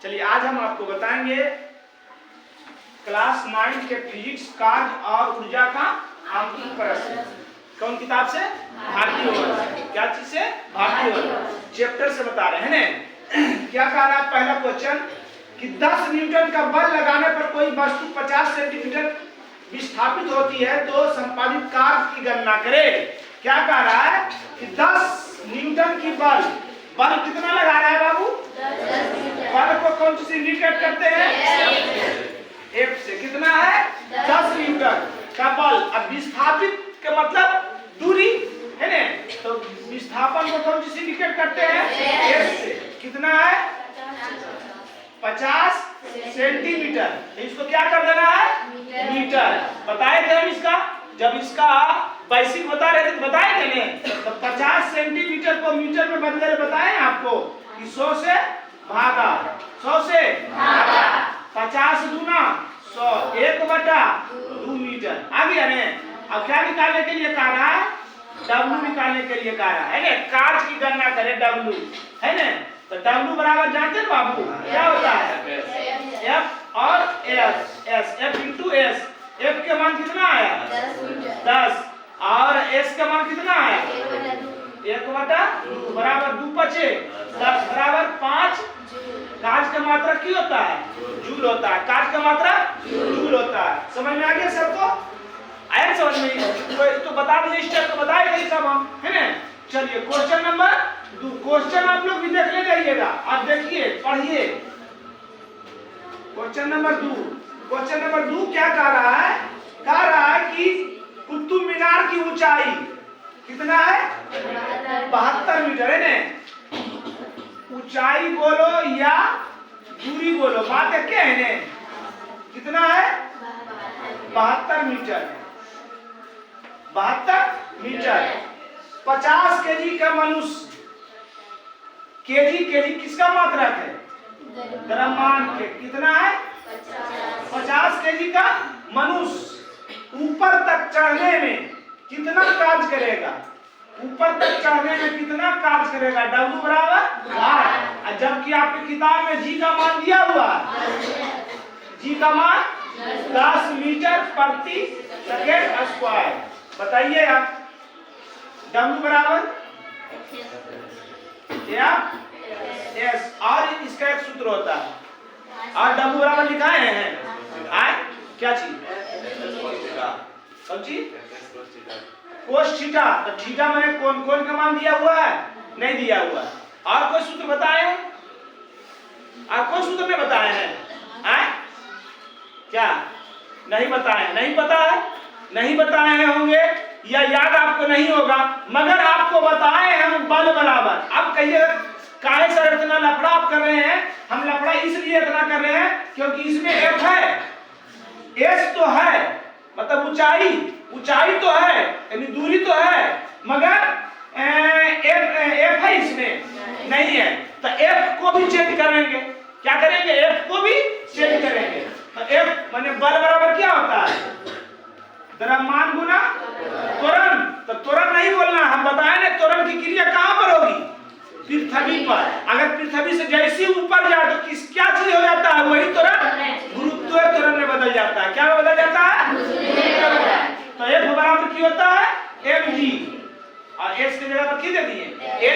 चलिए आज हम आपको बताएंगे क्लास 9 के फिजिक्स कार्य और ऊर्जा का आंतरिक प्रश्न। कौन किताब से? भारतीय वर्ष। क्या चीज से? भारतीय वर्ष चैप्टर से बता रहे हैं ना। क्या कह रहा है पहला क्वेश्चन कि 10 न्यूटन का बल लगाने पर कोई वस्तु 50 सेंटीमीटर विस्थापित होती है तो संपादित कार्य की गणना करे। क्या कह रहा है कि 10 न्यूटन की बल कितना लगा रहा है बाबू? बल को कौन से इंडिकेट करते हैं? F से। कितना है? 10 न्यूटन का बल। अब विस्थापित का मतलब दूरी है ना, तो विस्थापन को कौन से इंडिकेट करते हैं? F से। कितना है? 50 सेंटीमीटर। इसको क्या कर देना है? मीटर। बताए थे हम इसका, जब इसका बेसिक बता रहे थे तो बताए थे ने, तो 50 सेंटीमीटर को मीटर में बदले बताए आपको कि 100 से भागा, 100 से भागा, 50 गुना 100, 1/2 मीटर। आ गया ने। अब क्या निकालने के लिए कह रहा है? W निकालने के लिए कह रहा है ना, कार्य की गणना करे W है ना। तो W बराबर जानते हैं बाबू क्या होता है? F और S। F into S। F के मान कितना आया? 10 और S का मान कितना आया? 1/2 बराबर 2 पचे 10 बराबर 5। कार्य का मात्रा की होता है? जूल होता है। कार्य का मात्रा जूल होता है। समझ में आ गया सबको? आया समझ में? तो बता दीजिए, स्टेप तो बताए थे सब हम है ना। चलिए क्वेश्चन नंबर 2। क्वेश्चन आप लोग भी देख ले जाइएगा। आप देखिए पढ़िए क्वेश्चन नंबर 2। क्वेश्चन नंबर 2 क्या कह रहा है? कह रहा है कि कुतुब मीनार की ऊंचाई कितना है? 72 मीटर है ना। ऊंचाई बोलो या दूरी बोलो, बात है क्या है ने? कितना है? 72 मीटर। 72 मीटर। 50 केजी का मनुष्य, केजी किसका मात्रक है? द्रव्यमान के। कितना है? 50 केजी का मनुष्य ऊपर तक चढ़ने में कितना कार्य करेगा? ऊपर तक चढ़ने में कितना कार्य करेगा? W बराबर R। जबकि आपकी किताब में G का मान दिया हुआ है। G का मान 10 मीटर प्रति सेकेंड स्क्वायर। बताइए आप। W बराबर S और इसका एक सूत्र होता है। और W बराबर लिखाए हैं आए क्या चीज? कौन चीज? Cos theta. तो थीटा मैंने कौन का मान दिया हुआ है? नहीं दिया हुआ है। और कोई सूत्र बताए? और कोई सूत्र नहीं बताए हैं आए? क्या नहीं बताए? नहीं पता है? नहीं बताए हैं होंगे या याद आपको नहीं होगा, मगर आपको बताए हम बल बराबर। अब कहिए काहे सर इतना लफड़ा आप कर रहे हैं? हम लफड़ा इसलिए इतना कर रहे हैं क्योंकि इसमें F है, S तो है, मतलब ऊंचाई तो है, यानी दूरी तो है, मगर F है इसमें नहीं है। तो F को भी चेंज करेंगे। क्या करेंगे? F को भी चेंज करेंगे। तो F माने बल बराबर क्या होता है? द्रव्यमान गुना त्वरण। तो त्वरण नहीं बोलना, हम बताए ना त्वरण की क्रिया कहां पर होगी? पृथ्वी पर। अगर पृथ्वी से जैसे ऊपर जाए तो क्या चीज हो जाता है? वही त्वरण गुरुत्व त्वरण में बदल जाता है। क्या में बदल जाता है? तो F बराबर की होता है? mg। और S की जगह पर की दे दिए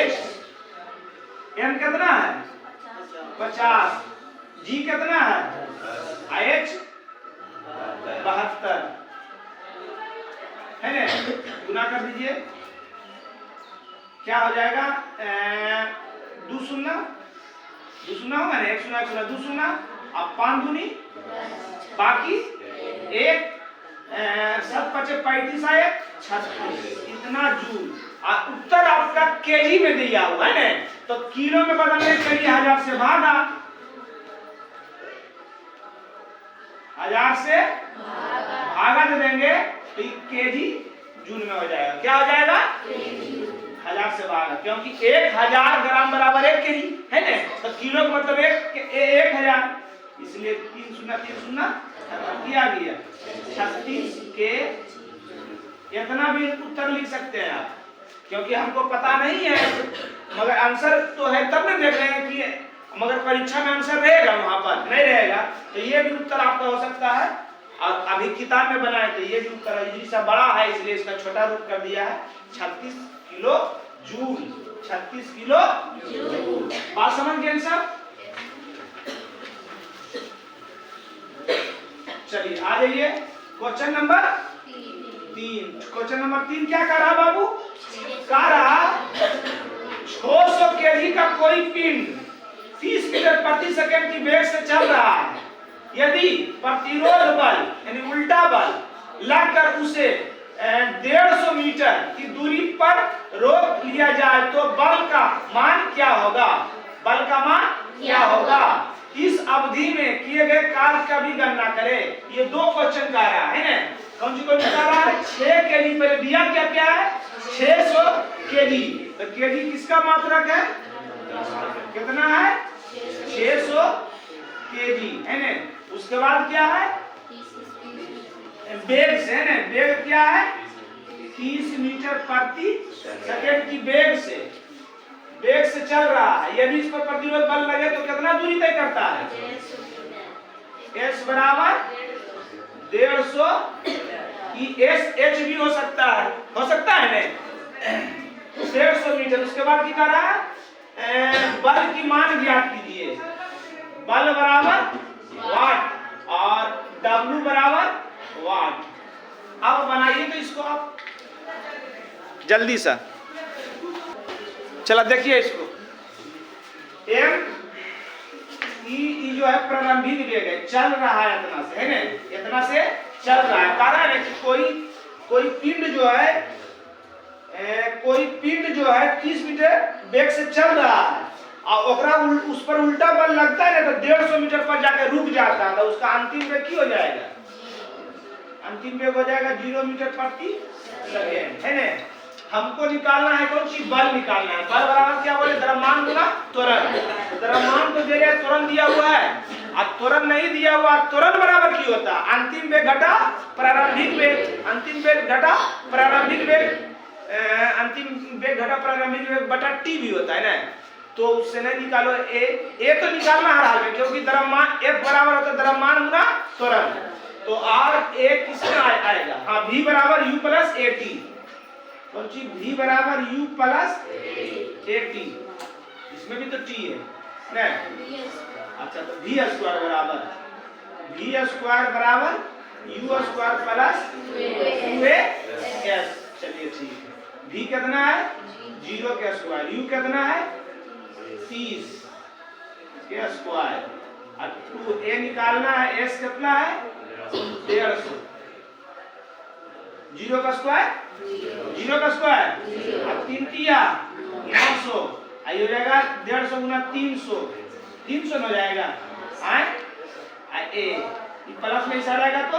h। m कितना है? 50। g कितना है? h 72 है ना। गुना कर दीजिए, क्या हो जाएगा? 2 शून्य होगा ना, 1 शून्य 1 शून्य 2 शून्य। अब 5 दूनी बाकी 1 7 पचे 35 आए 36। इतना जूल। और उत्तर आपका केजी में दिया हुआ है ना, तो किलो में बदलने के लिए 1000 से भागा, 1000 से भागा दे देंगे तो केजी जूल में हो जाएगा। क्या हो जाएगा? 1000 से भागा, क्योंकि 1000 ग्राम बराबर 1 केजी है ना। तो किलो का मतलब 1000, इसलिए 3 शून्य 3 शून्य किया गया 36 के। इतना भी उत्तर लिख सकते हैं आप, क्योंकि हमको पता नहीं है, मगर आंसर तो है तब ना देख रहे हैं कि मगर परीक्षा में आंसर रहेगा वहां पर नहीं रहेगा, तो ये भी उत्तर आपका हो सकता है। और अभी किताब में बनाए तो ये भी उत्तर है, इजरी सा बड़ा है इसलिए इसका छोटा रूप कर दिया है 36 किलो जूल। 36 kilo joule. बात समझ गए सब? चलिए आ जाइए क्वेश्चन नंबर 3। क्वेश्चन नंबर 3 क्या कह रहा बाबू? कह रहा 600 केजी का कोई पिंड 30 मीटर प्रति सेकंड की वेग से चल रहा है। यदि प्रतिरोध बल यानी उल्टा बल लगकर उसे 150 मीटर की दूरी पर रोक लिया जाए तो बल का मान क्या होगा? बल का मान क्या होगा? इस अवधि में किए गए कार्य का भी गणना करें। ये दो क्वेश्चन का रहा है ना। कौन सी क्वेश्चन का रहा है? 6 केजी पर दिया क्या क्या है? 600 केजी। तो केजी किसका मात्रक है? कितना है? 600 केजी है ना। उसके बाद क्या है? वेग से है ना। वेग क्या है? 30 मीटर प्रति सेकंड की वेग से चल रहा है। यदि इस पर प्रतिरोध बल लगे तो कितना दूरी तय करता है? S बराबर 150 की एच भी हो सकता है नहीं 150 मीटर। उसके बाद क्या कर रहा है? बल की मान ज्ञात कीजिए। बल बराबर वाट और W बराबर वाट। अब बनाइए तो इसको आप जल्दी सा। चला देखिए इसको। M ई जो है प्रारंभिक वेग है, चल रहा है इतना से है ना, इतना से चल रहा है। कारण है कि कोई पिंड जो है 30 मीटर वेग से चल रहा है और ओकरा उस पर उल्टा बल लगता है ना तो 150 मीटर पर जाकर रुक जाता है, तो उसका अंतिम वेग की हो जाएगा? अंतिम वेग हो जाएगा 0 मीटर प्रति सेकंड है ना। हमको निकालना है कौन सी? बल निकालना है। बल बराबर क्या बोले? द्रव्यमान गुना त्वरण। द्रव्यमान तो दे रहे त्वरण दिया हुआ है और त्वरण नहीं दिया हुआ। त्वरण बराबर की होता है? अंतिम वेग घटा प्रारंभिक वेग। अंतिम वेग घटा प्रारंभिक वेग। अंतिम वेग घटा प्रारंभिक वेग बटा टी भी होता है ना। तो उससे नहीं निकालो ए तो निकालना हर हाल में, क्योंकि द्रव्यमान F बराबर होता है द्रव्यमान गुना त्वरण। तो R A किसमें आएगा? हाँ, V बराबर U प्लस AT। कौन सी? V बराबर U प्लस AT। इसमें भी तो T है ना। अच्छा, तो V स्क्वायर बराबर U स्क्वायर प्लस 2AS। चलिए ठीक है। V कितना है? 0 के स्क्वायर। U कितना है? 30 के स्क्वायर। और 2A निकालना है। S कितना है? 150। 0 का स्क्वायर 0 का स्क्वायर अब 3 तिया 900। आई हो जाएगा 150 गुना 300 300 हो जाएगा। ए प्लस में इशारा आएगा तो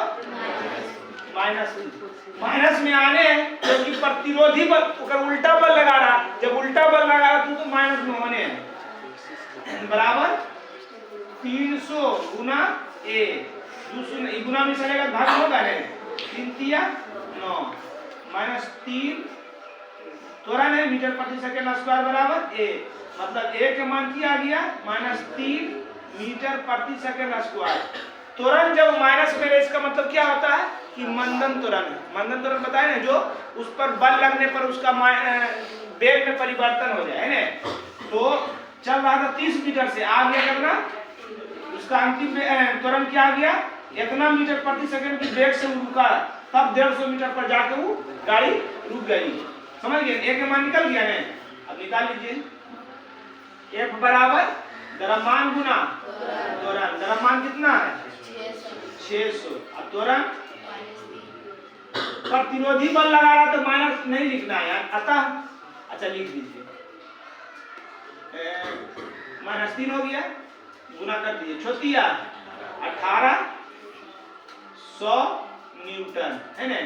माइनस में आने क्योंकि प्रतिरोधी बल उल्टा बल लगा रहा। जब उल्टा बल लगा रहा तो माइनस में होने बराबर 300 गुना ए। दूसरा गुना में चलेगा भाग होगा नहीं। 3 तिया 9 माइनस 3 त्वरण है मीटर प्रति सेकंड स्क्वायर बराबर ए। मतलब ए के मान क्या आ गया? -3 मीटर प्रति सेकंड स्क्वायर। त्वरण जब माइनस में इसका मतलब क्या होता है कि मंदन त्वरण है। मंदन त्वरण बताए ना, जो उस पर बल लगने पर उसका वेग में परिवर्तन हो जाए ना। तो चल रहा था 30 मीटर से, आ गया कितना? उसका अंतिम त्वरण क्या आ गया? इतना मीटर प्रति सेकंड की वेग से रुका, तब 150 मीटर पर जाकर वो गाड़ी रुक गई। समझ गए? ए का मान निकल गया ना। अब निकाल लीजिए। F बराबर द्रव्यमान गुना त्वरण। द्रव्यमान कितना है? 600 और त्वरण प्रतिरोधी बल लगा रहा तो माइनस नहीं लिखना है यार। अतः अच्छा लिख लीजिए। -3 हो गया, गुना कर दीजिए। छोटिया 1800 न्यूटन है ना।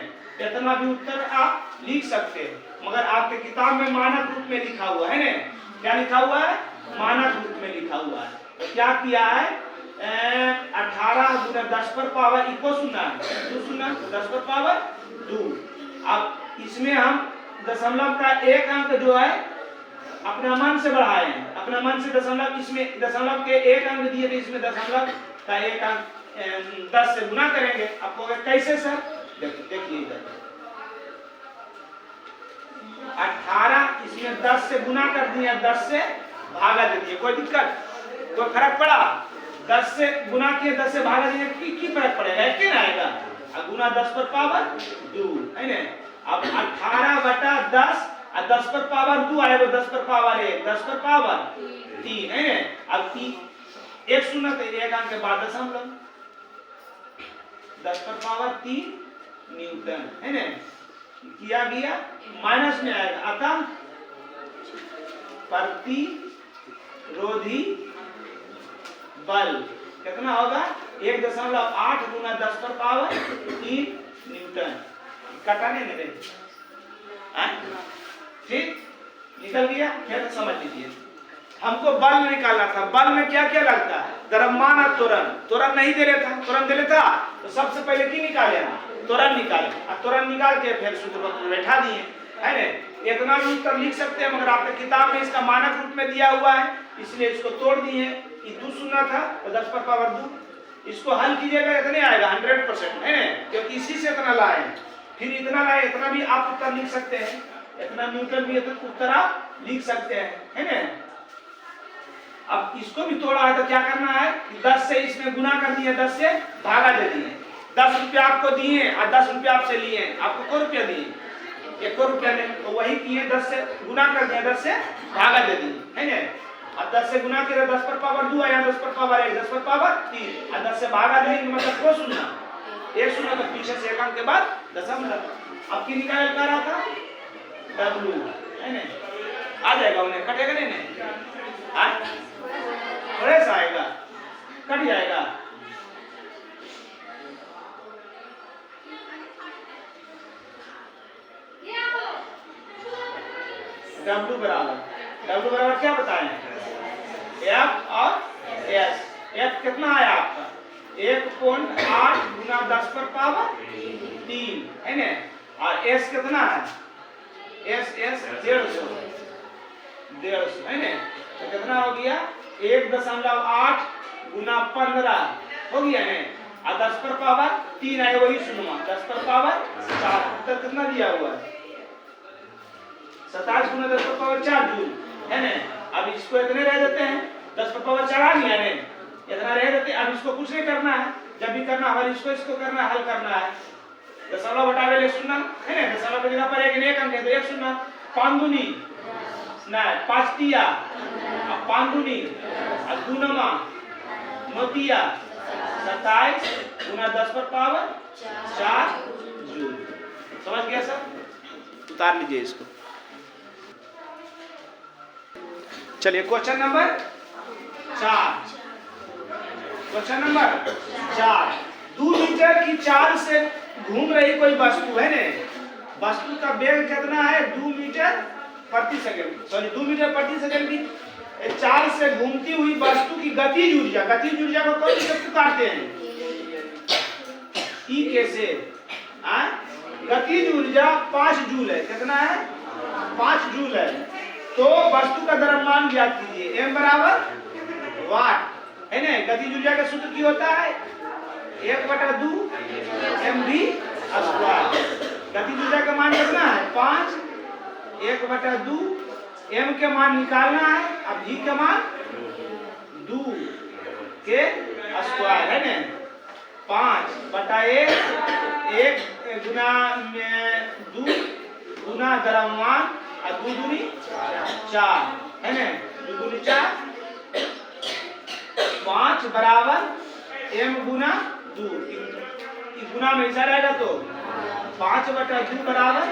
इतना भी उत्तर आप लिख सकते हैं, मगर आपके किताब में मानक रूप में लिखा हुआ है ना। क्या लिखा हुआ है? मानक रूप में लिखा हुआ है। तो क्या किया है? 18 गुना 10 पर पावर इको सुना 10 पर पावर 2। अब इसमें हम दशमलव का एक अंक जो है अपना मन से बढ़ाए हैं, अपना मन से दशमलव, इसमें दशमलव के 1 अंक दिए थे, इसमें दशमलव का 1 अंक 10 से गुना करेंगे। आपको अगर कैसे सर, देखिए इधर 18, इसमें 10 से गुना कर दिया, 10 से भागा दे दिए, कोई दिक्कत, कोई फर्क पड़ा? 10 से गुना किए, 10 से भागा दिए, की फर्क पड़ेगा? एक ना आएगा, और गुना 10 पर पावर 2 है ना। अब 18 बटा 10 और 10 पर पावर 2 आएगा, 10 पर पावर 1, 10 पर पावर 3 है ना। अब 1 शून्य तो 1 अंक के बाद दशमलव, 10 पर पावर 3 न्यूटन है ना। किया गया, माइनस में आएगा, अतः प्रतिरोधी बल कितना होगा? 1.8 गुना 10 पर पावर 3 न्यूटन। कटाने नहीं रहे, ठीक, निकल गया। फिर समझ लीजिए, हमको बल निकालना था। बल में क्या क्या लगता है? द्रव्यमान और त्वरण। त्वरण नहीं दे रहा था, त्वरण दे लेता तो सबसे पहले की निकाले? त्वरण निकाले, और त्वरण निकाल के फिर सूत्र पर बैठा दिए है ना। इतना भी उत्तर लिख सकते हैं, मगर आपके किताब में इसका मानक रूप में दिया हुआ है, इसलिए इसको तोड़ दिए। ये 2 शून्य था तो 10 पर पावर 2, इसको हल कीजिएगा इतने आएगा 100% है ना, क्योंकि इसी से इतना लाए, फिर इतना लाए, इतना भी आप उत्तर लिख सकते हैं, इतना न्यूटन भी उत्तर आप लिख सकते हैं है ना। अब इसको भी तोड़ा है तो क्या करना है? 10 से इसमें गुना कर दिए, 10 से भागा दे दिए। 10 रुपया आपको दिए और 10 रुपया आपसे लिए, आपको को रुपया दिए? 1 रुपया ने, तो वही किए, 10 से गुना कर दिया, 10 से भागा दे दिए है ना। और 10 से गुना किया, 10 पर पावर 2 आया, 10 पर पावर 1, 10 पर पावर 3, और 10 से भागा दिए, मतलब को शून्य, 1 शून्य, तो पीछे से 1 अंक के बाद दशमलव। अब की निकाल कर रहा था W है ना, आ जाएगा, उन्हें कटेगा नहीं, थोड़ा सा आएगा, कट जाएगा। W बराबर क्या बताएं? F और S। F कितना आया आपका? 1.8 गुना 10 पर पावर 3 है ना, और S कितना है? S 150 है ना, तो कितना हो गया? 1.8 गुना 15 हो गया है, और 10 पर पावर 3 आए, वही शून्य, 10 पर पावर 4। उत्तर कितना दिया हुआ है? 27 गुना 10 पर पावर 4 जूल है ना। अब इसको इतने रह देते हैं, 10 पर पावर 4 आ गया है, इतना रह देते हैं। अब इसको कुछ नहीं करना है, जब भी करना है इसको करना है, हल करना है। दशमलव बटावे ले शून्य है ना, दशमलव की जगह पर 1 अंक है तो 1 शून्य, 5 दूनी नहीं, 5 तिया, अब 5 दूनी, अब 2 नमा 9 तिया 27 गुना 10 पर पावर 4 जूल। समझ गया सर? उतार लीजिए इसको। चलिए question number 4। Question number 4, 2 metre की चाल से घूम रही कोई वस्तु है ने, वस्तु का वेग कितना है? 2 मीटर प्रति सेकंड, सॉरी 2 मीटर प्रति सेकंड की चाल से घूमती हुई वस्तु की गतिज ऊर्जा, गतिज ऊर्जा को कौन से पुकारते हैं? ई कैसे? गतिज ऊर्जा 5 जूल है। कितना है? 5 जूल है। तो वस्तु का द्रव्यमान ज्ञात कीजिए। m बराबर वाट है ना। गतिज ऊर्जा का सूत्र क्या होता है? 1/2 mv स्क्वायर। गतिज ऊर्जा का मान कितना है? 5, 1/2 m के मान निकालना है, अब v के मान 2 के स्क्वायर है ना। 5/1 1 गुना 2 गुना द्रव्यमान और 2 दूनी 4 है ना। 2 दूनी 4, 5 बराबर m गुना 2, गुना में ऐसा रहेगा तो 5/2 बराबर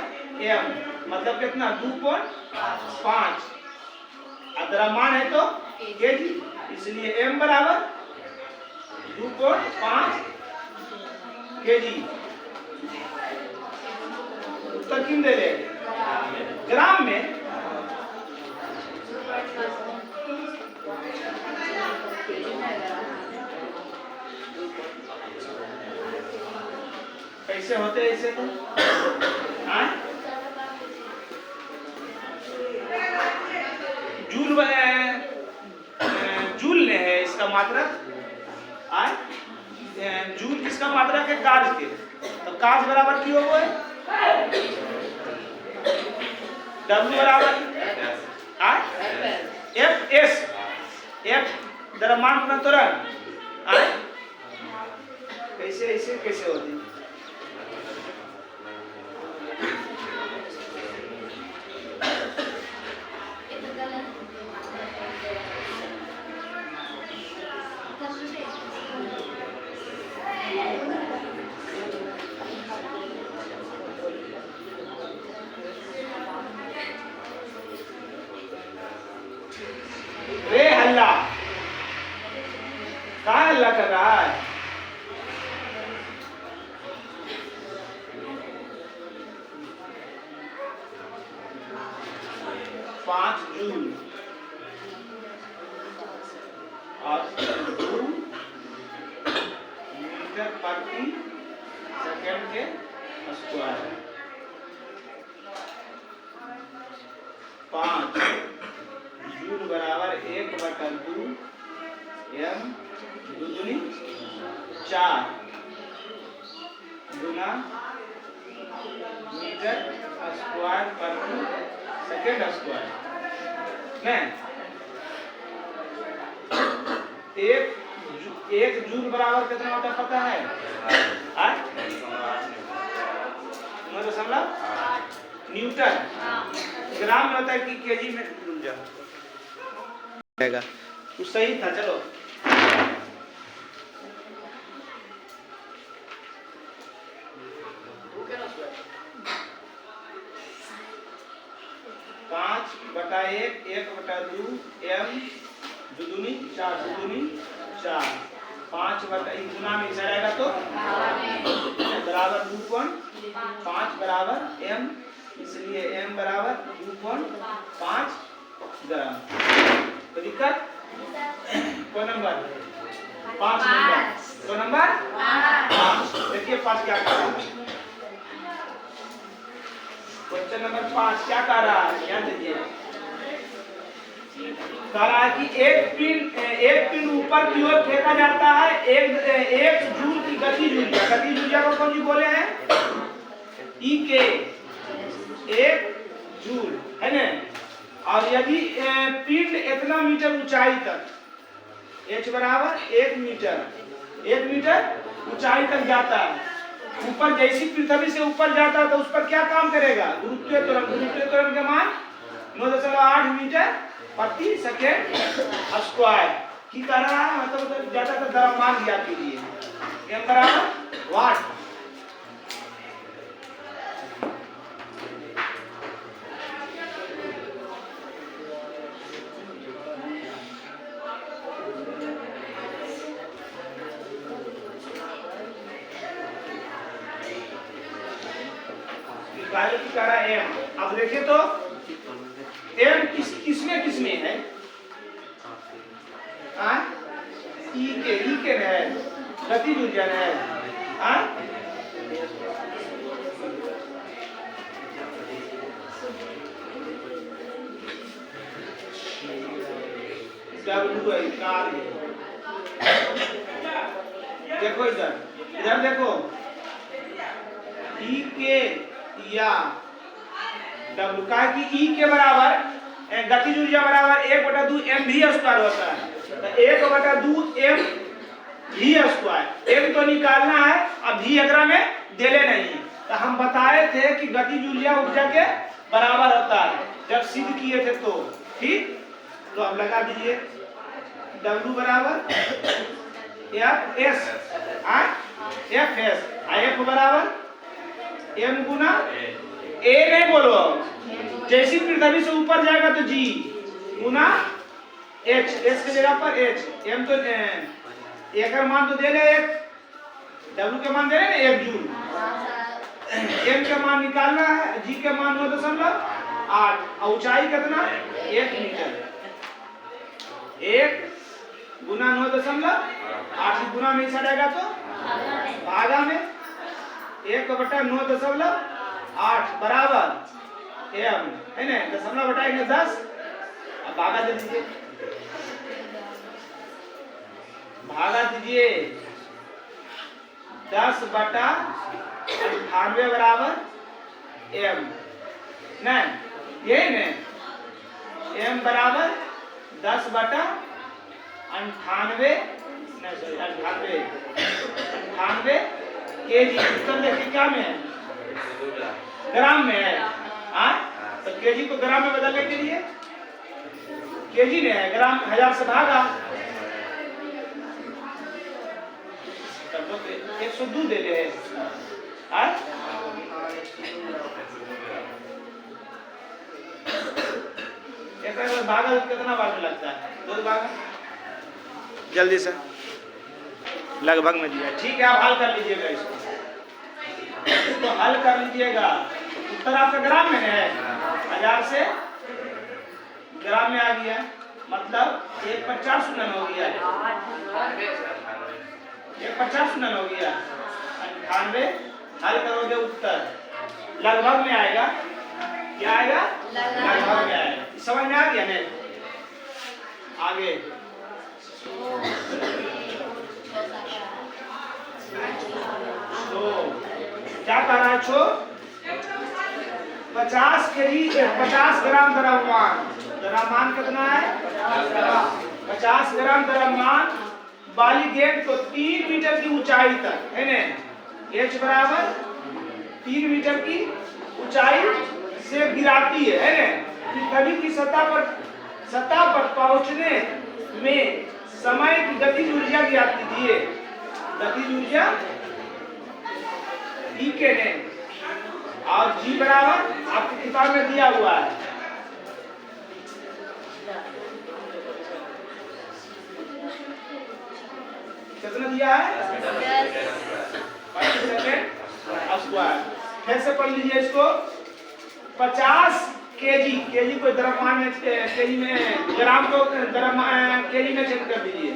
m, मतलब कितना? 2.5। द्रव्यमान है तो केजी, इसलिए m बराबर 2.5 केजी। उत्तर किन दे ले? ग्राम में। कैसे होते ऐसे तो? जूल ने है इसका मात्रक, जूल किसका मात्रक है? कार्य के। तो कार्य बराबर क्यों हुआ है? W बराबर एफ एस, एफ द्रव्यमान गुना त्वरण। कैसे ऐसे कैसे होती? हल्ला कहाँ हल्ला कर रहा है? पांच जूल और 2 मीटर प्रति सेकंड के स्क्वायर। 5 जूल बराबर 1/2 m दूनी 4 गुना मीटर स्क्वायर प्रति सेकंड स्क्वायर। एक जूल बराबर कितना होता है पता है? 9.8 न्यूटन। ग्राम में होता है कि केजी में जाएगा। तो सही था। चलो पाँच बटा 1/2 m दूनी 4 दूनी 4 5 बटा गुना में जाएगा तो बराबर 2.5 बराबर m, इसलिए m बराबर 2.5 ग्राम। तो दिक्कत को नंबर 5 नंबर, तो नंबर 5। देखिए 5 क्या कर रहा है? क्वेश्चन नंबर 5 क्या कर रहा है? ध्यान दीजिए। कह रहा है कि एक पिंड ऊपर की ओर फेंका जाता है, एक जूल की गति ऊर्जा को कौन जी बोले हैं? ई के 1 जूल है ना। और यदि पिंड इतना मीटर ऊंचाई तक, h बराबर 1 मीटर ऊंचाई तक जाता है, ऊपर जैसी पृथ्वी से ऊपर जाता है तो उस पर क्या काम करेगा? गुरुत्वीय त्वरण का मान 9.8 मीटर प्रति सेकेंड स्क्वायर की कर रहा है। मतलब ज्यादातर द्रव्यमान दिया कीजिए m बराबर वाट। की कर रहा है m। अब देखिए तो m किसमें है? ई के है, गतिज ऊर्जा है। W है कार्य। देखो इधर देखो, ई के या W का कि E के बराबर गतिज ऊर्जा बराबर 1/2 mv स्क्वायर होता है। तो 1/2 mv स्क्वायर m तो निकालना है, अब v एकरा में देले नहीं। तो हम बताए थे कि गतिज ऊर्जा के बराबर होता है जब सिद्ध किए थे तो। ठीक, तो अब लगा दीजिए W बराबर F बराबर m गुना a नहीं बोलो, जैसी पृथ्वी से ऊपर जाएगा तो g गुना h, s की जगह पर h। m तो एक मान तो दे ले, एक w के मान दे ले 1 जूल। m का मान निकालना है, g के मान 9.8 और ऊंचाई कितना? 1 मीटर। 1 गुना 9.8 गुना में चढ़ेगा तो भागा में 1/9.8 बराबर m है ना। 10 बटा 10 अब भागा दे दीजिए, भागा दीजिए। 10/98 बराबर m, नहीं यही नहीं, m बराबर 10/98, नहीं सॉरी 98 kg। उत्तर देखिए क्या में है, ग्राम में है। तो केजी को ग्राम में बदलने के लिए केजी ने है, ग्राम 1000 से भागा तब तो 102 दे ले है। भागा कितना बार में लगता है, 2 भागा जल्दी से लगभग में दिया। ठीक है, आप हल कर लीजिएगा इसको, तो हल कर लीजिएगा। उत्तर आपका ग्राम में है, 1000 से ग्राम में आ गया, मतलब 1/50 गुणन हो गया, 1/50 गुणन हो गया 98। हल करोगे उत्तर लगभग में आएगा, क्या आएगा, लगभग में आएगा। समझ में आ गया नहीं? आगे तो क्या कह रहा है छो, 50 kg 50 ग्राम द्रव्यमान, द्रव्यमान कितना है 50 ग्राम द्रव्यमान वाली गेंद को 3 मीटर की ऊंचाई तक, है ना, h बराबर 3 मीटर की ऊंचाई से गिराती है ना, पृथ्वी की सतह पर पहुंचने में समय की गतिज ऊर्जा ज्ञात कीजिए। गतिज ऊर्जा E के ने और G बराबर आपकी किताब में दिया हुआ है, कितना दिया है 5 सेकंड स्क्वायर। फिर से पढ़ लीजिए इसको, 50 केजी को द्रव्यमान में, केजी में, ग्राम को द्रव्यमान केजी में चेंज कर दीजिए,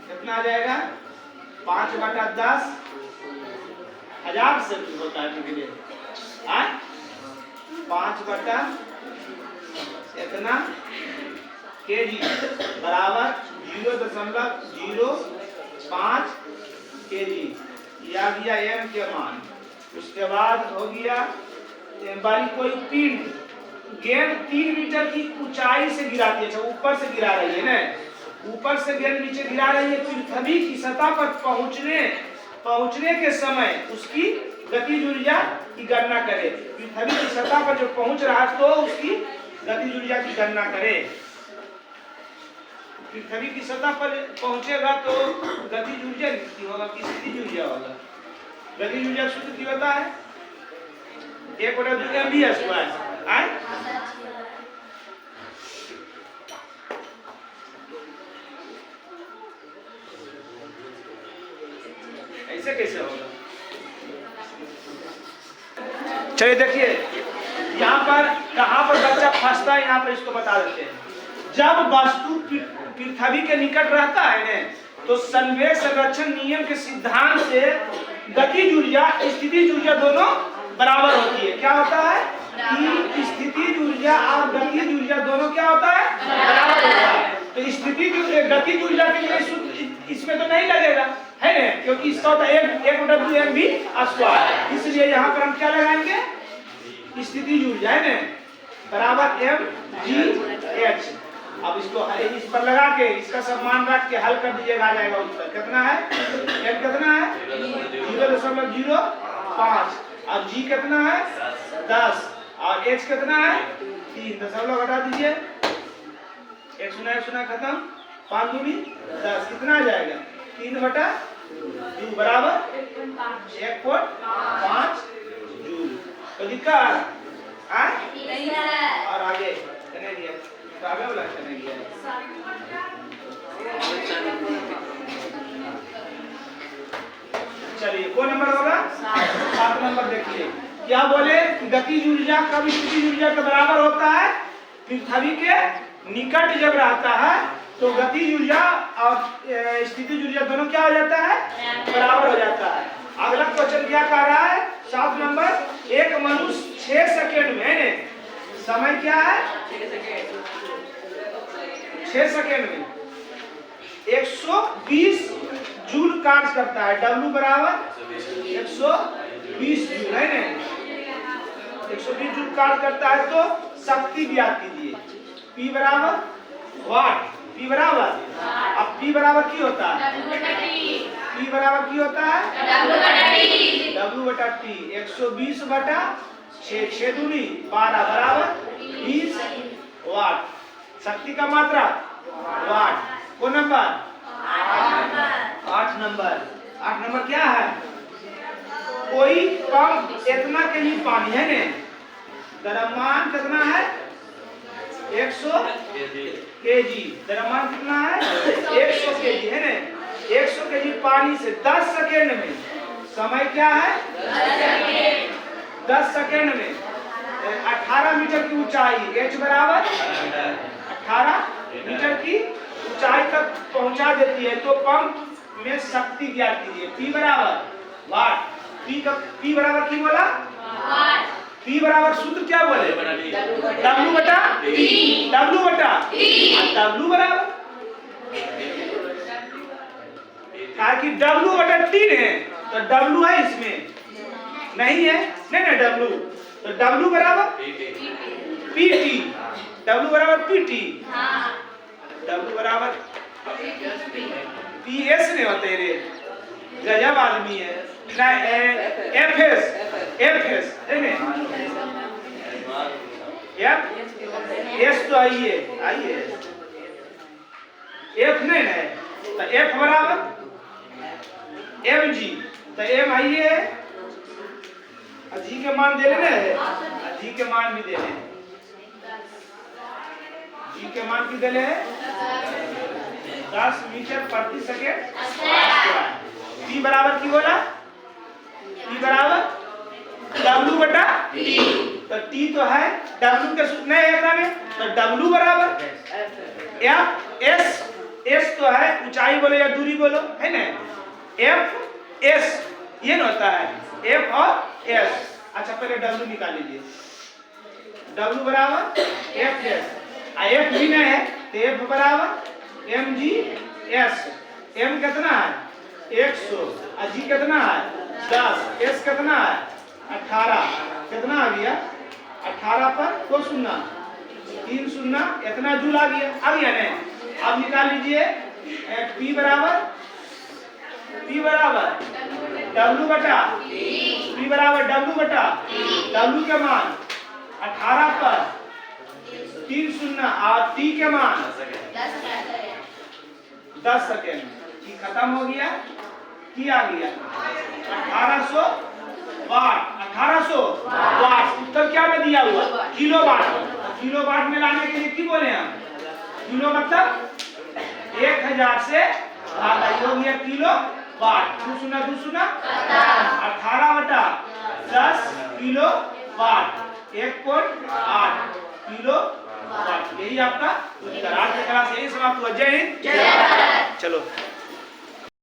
कितना आ जाएगा 5/10 1000 से होता है डिग्री, 5/इतना केजी बराबर 0.05 केजी, यह आ गया m के मान। उसके बाद हो गया बारी कोई पिंड, गेंद 3 मीटर की ऊंचाई से गिराती है, ऊपर से गिरा रही है ना, ऊपर से गेंद नीचे गिरा रही है, पृथ्वी की सतह पर पहुंचने के समय उसकी गतिज ऊर्जा की गणना करें। पृथ्वी की सतह पर जो पहुंच रहा है तो उसकी गतिज ऊर्जा की गणना करें। पृथ्वी की सतह पर पहुंचेगा तो गतिज ऊर्जा कितनी होगा, कितनी ऊर्जा होगा, गतिज ऊर्जा सूत्र कितना होता है 1/2 mv²। ऐसे कैसे होगा, चलिए देखिए यहाँ पर कहाँ पर बच्चा फंसता है, यहाँ पर इसको बता देते हैं। जब वस्तु पृथ्वी के निकट रहता है ना, तो संवेग संरक्षण नियम के सिद्धांत से गतिज ऊर्जा स्थितिज ऊर्जा दोनों बराबर होती है। क्या होता है कि स्थितिज ऊर्जा और गतिज ऊर्जा दोनों क्या होता है, बराबर होता है। तो स्थितिज गतिज ऊर्जा के लिए इसमें तो नहीं लगेगा, है ना, क्योंकि इसका होता है 1/2 mv²। इसलिए यहाँ पर हम क्या लगाएंगे, स्थितिज ऊर्जा है ना बराबर mgh। अब इसको इस पर लगा के इसका सब मान रख के हल कर दीजिएगा, आ जाएगा उत्तर। कितना है m कितना है 0.05 और g कितना है 10 और h कितना है 3, दशमलव घटा दीजिए, 1 सुना खत्म, 5 दूनी 10, कितना आ जाएगा 3/2 बराबर 1.5 जूल। तो लिखा और आगे नहीं दिया, तो आगे वाला नहीं दिया। चलिए कौन नंबर होगा 7 नंबर। देखिए क्या बोले, गतिज ऊर्जा कब स्थितिज ऊर्जा के बराबर होता है, पृथ्वी के निकट जब रहता है तो गतिज ऊर्जा और स्थितिज ऊर्जा दोनों क्या हो जाता है, बराबर हो जाता है। अगला क्वेश्चन क्या कह रहा है 7 नंबर, एक मनुष्य 6 सेकेंड में, समय क्या है 6 सेकेंड में 120 जूल कार्य करता है। W बराबर 120 जूल है ना, 120 जूल कार्य करता है। तो शक्ति ज्ञात कीजिए। P बराबर वाट, P बराबर, अब P बराबर की होता है, P बराबर की होता है W बटा T। 120 बटा 6, 6 दूनी 12 बराबर 20 वाट। शक्ति का मात्रा वाट। को नंबर 8 नंबर। 8 नंबर क्या है, कोई पंप इतना के लिए पानी है ने, द्रव्यमान कितना है 100 केजी, द्रव्यमान कितना है 100 केजी है ने। 100 केजी पानी से 10 सेकेंड में, समय क्या है 10 सेकेंड में 18 मीटर की ऊंचाई, H बराबर 18 मीटर की ऊंचाई तक पहुंचा देती है। तो पंप में शक्ति ज्ञात कीजिए। P बराबर वाट। P बराबर की बोला वाट। P बराबर सूत्र क्या बोले W बटा T, W बटा T। W बराबर ताकि W बटा T है तो W है इसमें नहीं है, नहीं ना W, तो W बराबर PT, W बराबर PT, W बराबर PS नहीं होते रे, गजब आदमी है ना। FS, FS है ना, S तो आइए आइए, F नहीं है तो F बराबर MG, तो M आइए, G के मान दे लेने, G के मान भी दे लें, G के मान भी दे लें 10 मीटर प्रति सेकेंड। P बराबर की बोला, P बराबर W बटा T, तो T तो है W के सूत्र नहीं है में, तो W बराबर F S, S तो है ऊंचाई बोलो या दूरी बोलो है ना, F S ये ना होता है F और S। अच्छा पहले W निकाल लीजिए। W बराबर F S, F भी नहीं है तो F बराबर mg s। m कितना है 100 और g कितना है 10, s कितना है 18, कितना आ गया 18 पर को शून्य 3 शून्य, इतना जूल आ गया नहीं। अब निकाल लीजिए P बराबर W बटा P बराबर W बटा W के मान 18 पर 3 शून्य और T के मान 10 सेकेंड। की खत्म हो गया, की आ गया 1800 वाट। 1800 वाट उत्तर क्या में दिया हुआ किलो वाट। किलो वाट में लाने के लिए की बोले हम, किलो मतलब 1000 से भागा, ये हो गया किलो वाट। 2 शून्य 18 बटा 10 किलो वाट 1.8 किलो वाट। यही आपका उत्तर। आज की क्लास यही समाप्त हुआ। जय हिंद। चलो।